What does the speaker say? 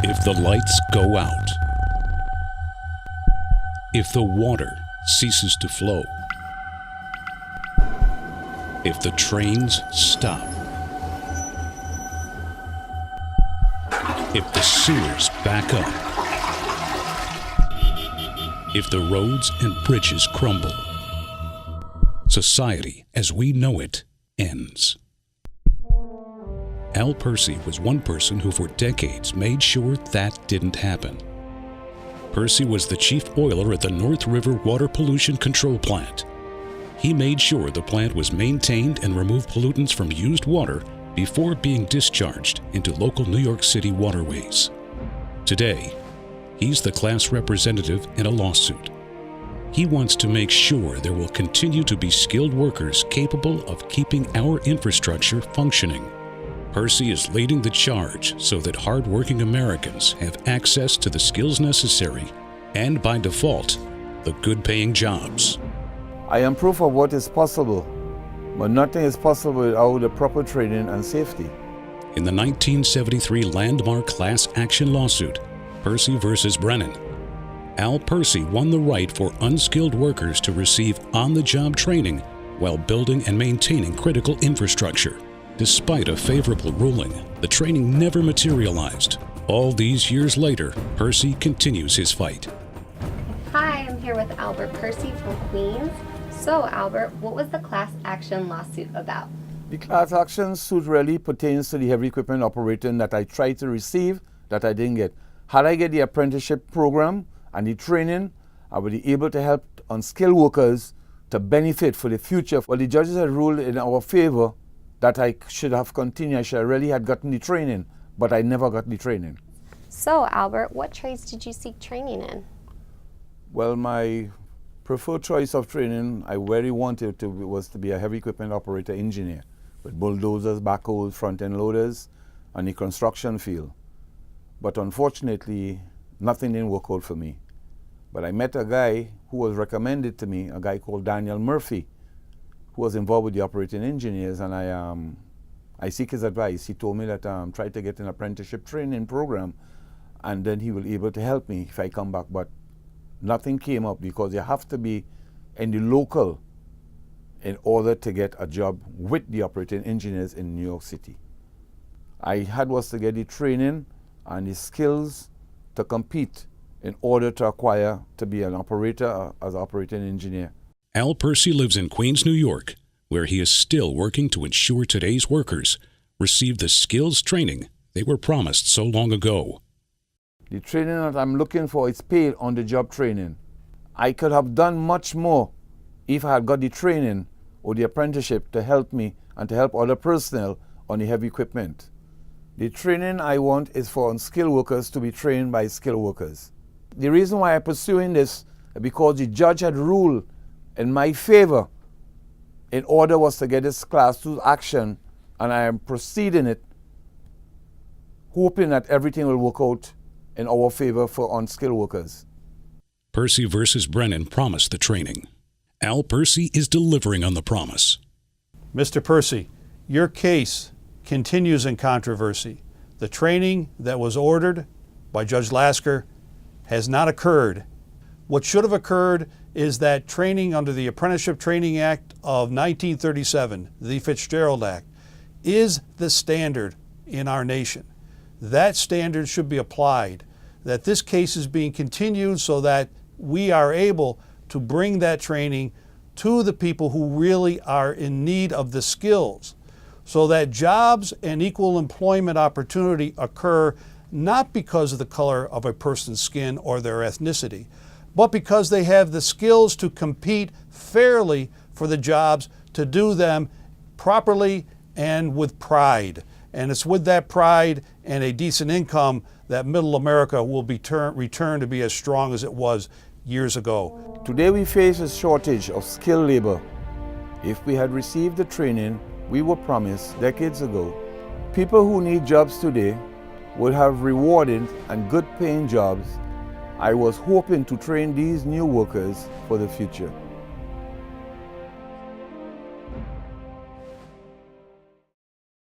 If the lights go out, if the water ceases to flow, if the trains stop, if the sewers back up, if the roads and bridges crumble, society as we know it ends. Al Percy was one person who for decades made sure that didn't happen. Percy was the chief oiler at the North River Water Pollution Control Plant. He made sure the plant was maintained and removed pollutants from used water before being discharged into local New York City waterways. Today, he's the class representative in a lawsuit. He wants to make sure there will continue to be skilled workers capable of keeping our infrastructure functioning. Percy is leading the charge so that hard-working Americans have access to the skills necessary and, by default, the good-paying jobs. I am proof of what is possible, but nothing is possible without the proper training and safety. In the 1973 landmark class action lawsuit, Percy versus Brennan, Al Percy won the right for unskilled workers to receive on-the-job training while building and maintaining critical infrastructure. Despite a favorable ruling, the training never materialized. All these years later, Percy continues his fight. Hi, I'm here with Albert Percy from Queens. So, Albert, what was the class action lawsuit about? The class action suit really pertains to the heavy equipment operating that I tried to receive that I didn't get. Had I get the apprenticeship program and the training, I would be able to help unskilled workers to benefit for the future. Well, the judges had ruled in our favor that I should have continued. I should have really had gotten the training, but I never got the training. So, Albert, what trades did you seek training in? Well, my preferred choice of training I really wanted was to be a heavy equipment operator engineer with bulldozers, backhoes, front-end loaders on the construction field. But unfortunately, nothing didn't work out for me. But I met a guy who was recommended to me, a guy called Daniel Murphy, who was involved with the operating engineers, and I seek his advice. He told me that try to get an apprenticeship training program, and then he will be able to help me if I come back. But nothing came up because you have to be in the local in order to get a job with the operating engineers in New York City. I had was to get the training and the skills to compete in order to acquire to be an operator as an operating engineer. Al Percy lives in Queens, New York, where he is still working to ensure today's workers receive the skills training they were promised so long ago. The training that I'm looking for is paid on-the-job training. I could have done much more if I had got the training or the apprenticeship to help me and to help other personnel on the heavy equipment. The training I want is for unskilled workers to be trained by skilled workers. The reason why I'm pursuing this is because the judge had ruled in my favor. In order was to get this class 2 action, and I am proceeding it, hoping that everything will work out in our favor for unskilled workers. Percy versus Brennan promised the training. Al Percy is delivering on the promise. Mr. Percy, your case continues in controversy. The training that was ordered by Judge Lasker has not occurred. What should have occurred is that training under the Apprenticeship Training Act of 1937, the Fitzgerald Act, is the standard in our nation. That standard should be applied, that this case is being continued so that we are able to bring that training to the people who really are in need of the skills, so that jobs and equal employment opportunity occur not because of the color of a person's skin or their ethnicity, but because they have the skills to compete fairly for the jobs, to do them properly and with pride. And it's with that pride and a decent income that middle America will be returned to be as strong as it was years ago. Today we face a shortage of skilled labor. If we had received the training we were promised decades ago, people who need jobs today would have rewarding and good paying jobs. I was hoping to train these new workers for the future.